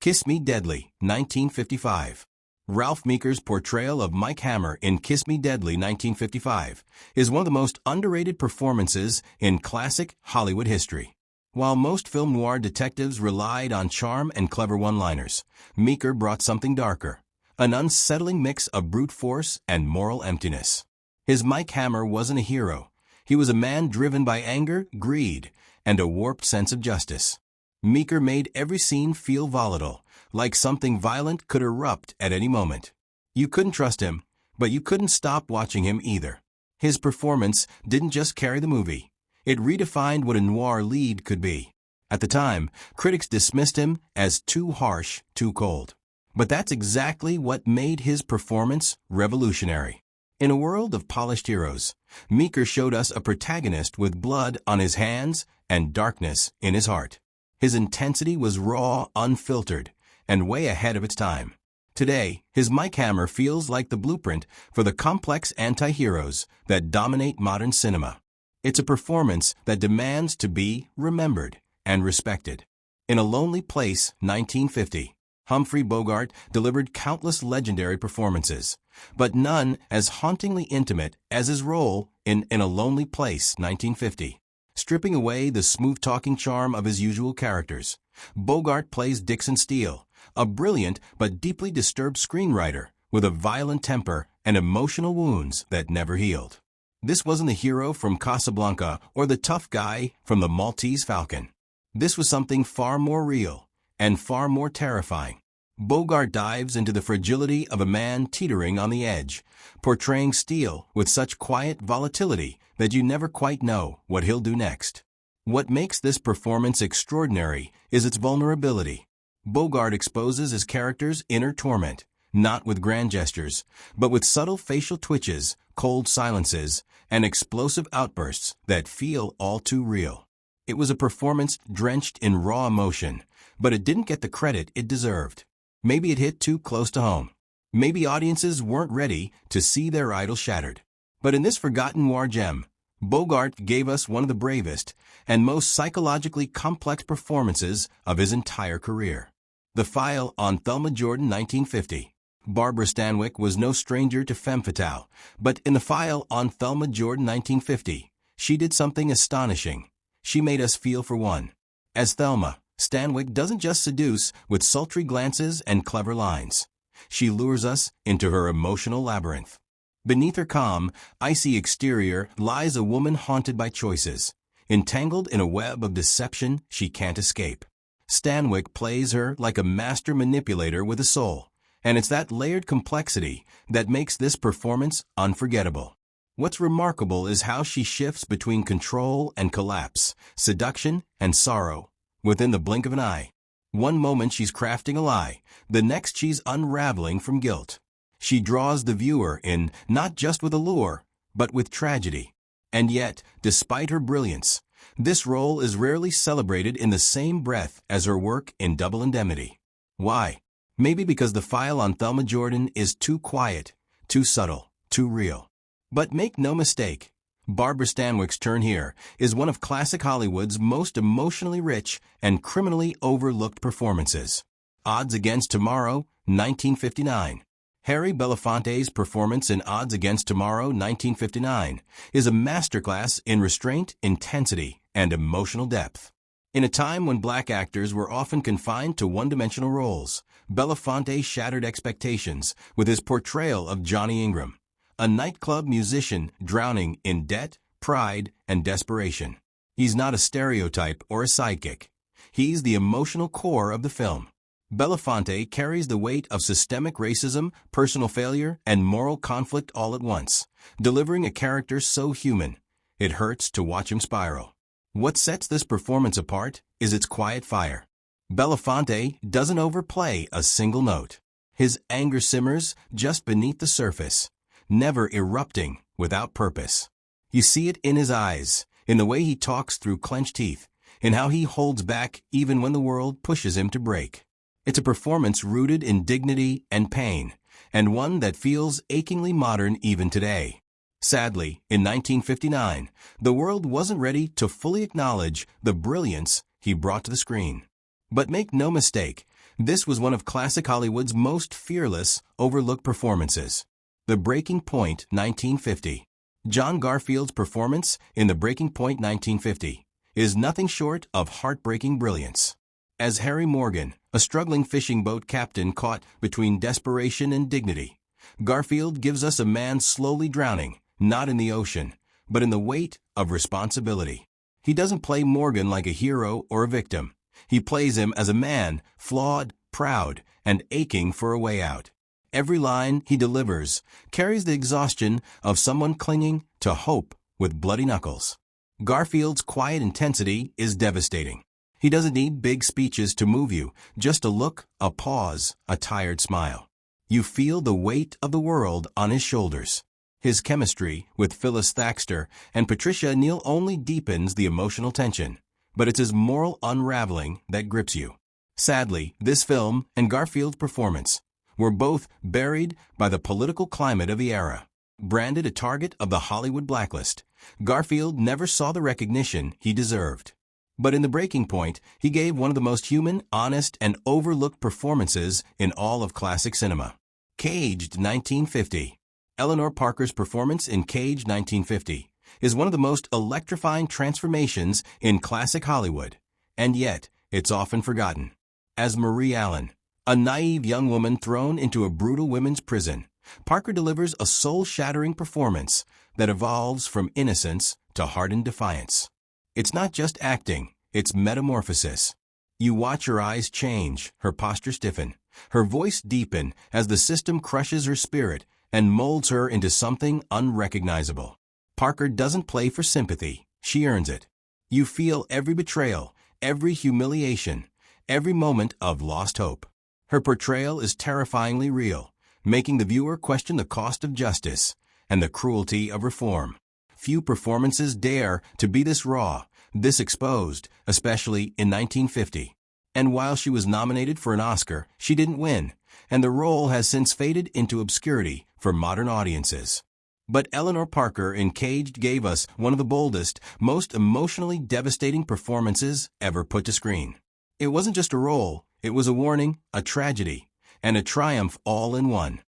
Kiss Me Deadly, 1955. Ralph Meeker's portrayal of Mike Hammer in Kiss Me Deadly, 1955, is one of the most underrated performances in classic Hollywood history. While most film noir detectives relied on charm and clever one-liners, Meeker brought something darker, an unsettling mix of brute force and moral emptiness. His Mike Hammer wasn't a hero. He was a man driven by anger, greed, and a warped sense of justice. Meeker made every scene feel volatile, like something violent could erupt at any moment. You couldn't trust him, but you couldn't stop watching him either. His performance didn't just carry the movie. It redefined what a noir lead could be. At the time, critics dismissed him as too harsh, too cold. But that's exactly what made his performance revolutionary. In a world of polished heroes, Meeker showed us a protagonist with blood on his hands and darkness in his heart. His intensity was raw, unfiltered, and way ahead of its time. Today, his Mike Hammer feels like the blueprint for the complex anti-heroes that dominate modern cinema. It's a performance that demands to be remembered and respected. In A Lonely Place, 1950, Humphrey Bogart delivered countless legendary performances, but none as hauntingly intimate as his role in A Lonely Place, 1950. Stripping away the smooth-talking charm of his usual characters, Bogart plays Dixon Steele, a brilliant but deeply disturbed screenwriter with a violent temper and emotional wounds that never healed. This wasn't the hero from Casablanca or the tough guy from The Maltese Falcon. This was something far more real and far more terrifying. Bogart dives into the fragility of a man teetering on the edge, portraying Steele with such quiet volatility that you never quite know what he'll do next. What makes this performance extraordinary is its vulnerability. Bogart exposes his character's inner torment, not with grand gestures, but with subtle facial twitches, cold silences, and explosive outbursts that feel all too real. It was a performance drenched in raw emotion, but it didn't get the credit it deserved. Maybe it hit too close to home. Maybe audiences weren't ready to see their idol shattered. But in this forgotten noir gem, Bogart gave us one of the bravest and most psychologically complex performances of his entire career. The File on Thelma Jordan, 1950. Barbara Stanwyck was no stranger to femme fatale, but in The File on Thelma Jordan, 1950, she did something astonishing. She made us feel for one. As Thelma, Stanwyck doesn't just seduce with sultry glances and clever lines. She lures us into her emotional labyrinth. Beneath her calm, icy exterior lies a woman haunted by choices, entangled in a web of deception she can't escape. Stanwyck plays her like a master manipulator with a soul, and it's that layered complexity that makes this performance unforgettable. What's remarkable is how she shifts between control and collapse, seduction and sorrow, within the blink of an eye. One moment she's crafting a lie, the next she's unraveling from guilt. She draws the viewer in not just with allure, but with tragedy. And yet, despite her brilliance, this role is rarely celebrated in the same breath as her work in Double Indemnity. Why? Maybe because The File on Thelma Jordan is too quiet, too subtle, too real. But make no mistake, Barbara Stanwyck's turn here is one of classic Hollywood's most emotionally rich and criminally overlooked performances. Odds Against Tomorrow, 1959. Harry Belafonte's performance in Odds Against Tomorrow, 1959, is a masterclass in restraint, intensity, and emotional depth. In a time when black actors were often confined to one-dimensional roles, Belafonte shattered expectations with his portrayal of Johnny Ingram, a nightclub musician drowning in debt, pride, and desperation. He's not a stereotype or a sidekick. He's the emotional core of the film. Belafonte carries the weight of systemic racism, personal failure, and moral conflict all at once, delivering a character so human, it hurts to watch him spiral. What sets this performance apart is its quiet fire. Belafonte doesn't overplay a single note. His anger simmers just beneath the surface, never erupting without purpose. You see it in his eyes, in the way he talks through clenched teeth, in how he holds back even when the world pushes him to break. It's a performance rooted in dignity and pain, and one that feels achingly modern even today. Sadly, in 1959, the world wasn't ready to fully acknowledge the brilliance he brought to the screen. But make no mistake, This was one of classic Hollywood's most fearless, overlooked performances. The Breaking Point, 1950. John Garfield's performance in The Breaking Point 1950 is nothing short of heartbreaking brilliance. As Harry Morgan, a struggling fishing boat captain caught between desperation and dignity, Garfield gives us a man slowly drowning, not in the ocean, but in the weight of responsibility. He doesn't play Morgan like a hero or a victim. He plays him as a man, flawed, proud, and aching for a way out. Every line he delivers carries the exhaustion of someone clinging to hope with bloody knuckles. Garfield's quiet intensity is devastating. He doesn't need big speeches to move you, just a look, a pause, a tired smile. You feel the weight of the world on his shoulders. His chemistry with Phyllis Thaxter and Patricia Neal only deepens the emotional tension, but it's his moral unraveling that grips you. Sadly, this film and Garfield's performance were both buried by the political climate of the era. Branded a target of the Hollywood blacklist, Garfield never saw the recognition he deserved. But in The Breaking Point, he gave one of the most human, honest, and overlooked performances in all of classic cinema. Caged, 1950. Eleanor Parker's performance in Caged, 1950 is one of the most electrifying transformations in classic Hollywood, and yet it's often forgotten. As Marie Allen, a naive young woman thrown into a brutal women's prison, Parker delivers a soul-shattering performance that evolves from innocence to hardened defiance. It's not just acting, it's metamorphosis. You watch her eyes change, her posture stiffen, her voice deepen as the system crushes her spirit and molds her into something unrecognizable. Parker doesn't play for sympathy, she earns it. You feel every betrayal, every humiliation, every moment of lost hope. Her portrayal is terrifyingly real, making the viewer question the cost of justice and the cruelty of reform. Few performances dare to be this raw, this exposed, especially in 1950. And while she was nominated for an Oscar, she didn't win, and the role has since faded into obscurity for modern audiences. But Eleanor Parker in Caged gave us one of the boldest, most emotionally devastating performances ever put to screen. It wasn't just a role, it was a warning, a tragedy, and a triumph all in one.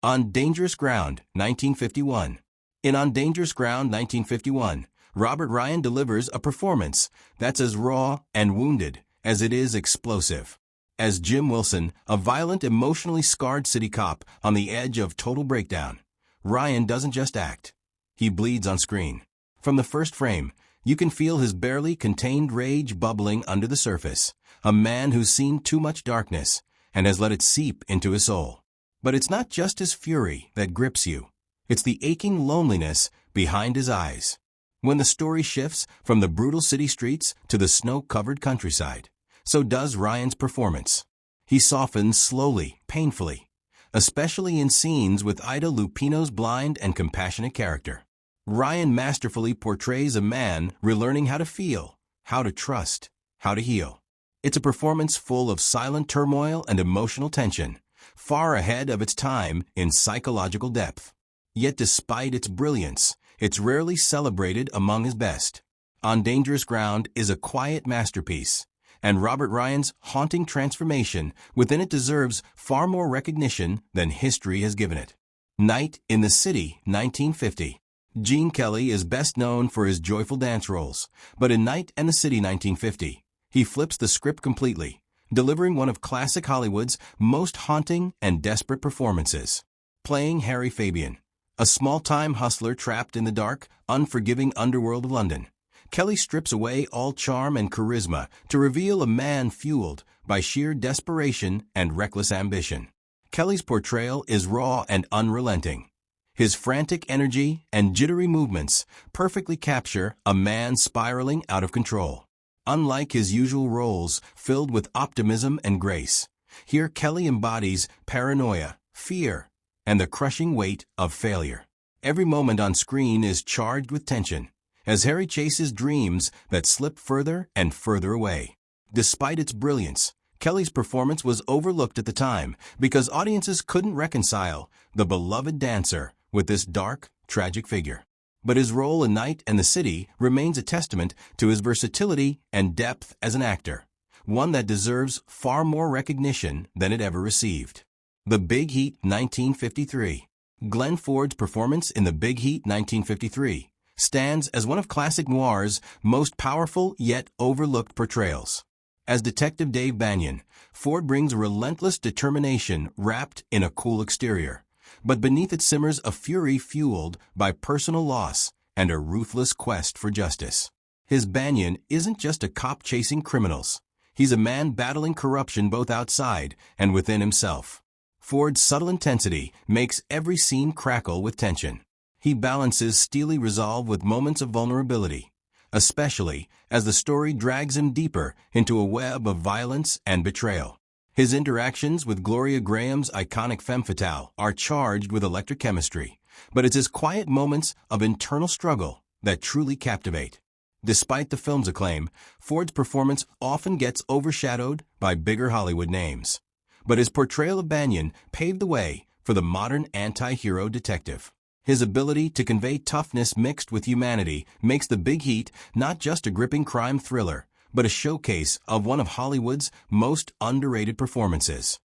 On Dangerous Ground, 1951. In On Dangerous Ground, 1951, Robert Ryan delivers a performance that's as raw and wounded as it is explosive. As Jim Wilson, a violent, emotionally scarred city cop on the edge of total breakdown, Ryan doesn't just act. He bleeds on screen. From the first frame, you can feel his barely contained rage bubbling under the surface, a man who's seen too much darkness and has let it seep into his soul. But it's not just his fury that grips you. It's the aching loneliness behind his eyes. When the story shifts from the brutal city streets to the snow-covered countryside, so does Ryan's performance. He softens slowly, painfully, especially in scenes with Ida Lupino's blind and compassionate character. Ryan masterfully portrays a man relearning how to feel, how to trust, how to heal. It's a performance full of silent turmoil and emotional tension, far ahead of its time in psychological depth. Yet despite its brilliance, it's rarely celebrated among his best. On Dangerous Ground is a quiet masterpiece, and Robert Ryan's haunting transformation within it deserves far more recognition than history has given it. Night in the City, 1950. Gene Kelly is best known for his joyful dance roles, but in Night and the City, 1950, he flips the script completely, delivering one of classic Hollywood's most haunting and desperate performances. Playing Harry Fabian, a small-time hustler trapped in the dark, unforgiving underworld of London, Kelly strips away all charm and charisma to reveal a man fueled by sheer desperation and reckless ambition. Kelly's portrayal is raw and unrelenting. His frantic energy and jittery movements perfectly capture a man spiraling out of control. Unlike his usual roles filled with optimism and grace, here Kelly embodies paranoia, fear, and the crushing weight of failure. Every moment on screen is charged with tension, as Harry chases dreams that slip further and further away. Despite its brilliance, Kelly's performance was overlooked at the time because audiences couldn't reconcile the beloved dancer with this dark, tragic figure. But his role in Night and the City remains a testament to his versatility and depth as an actor. one that deserves far more recognition than it ever received. The Big Heat 1953. Glenn Ford's performance in The Big Heat 1953 stands as one of classic noir's most powerful yet overlooked portrayals. As Detective Dave Banyan, Ford brings a relentless determination wrapped in a cool exterior, but beneath it simmers a fury fueled by personal loss and a ruthless quest for justice. His Banyan isn't just a cop chasing criminals. He's a man battling corruption both outside and within himself. Ford's subtle intensity makes every scene crackle with tension. He balances steely resolve with moments of vulnerability, especially as the story drags him deeper into a web of violence and betrayal. His interactions with Gloria Grahame's iconic femme fatale are charged with electric chemistry, but it's his quiet moments of internal struggle that truly captivate. Despite the film's acclaim, Ford's performance often gets overshadowed by bigger Hollywood names. But his portrayal of Banyan paved the way for the modern anti-hero detective. His ability to convey toughness mixed with humanity makes The Big Heat not just a gripping crime thriller, but a showcase of one of Hollywood's most underrated performances.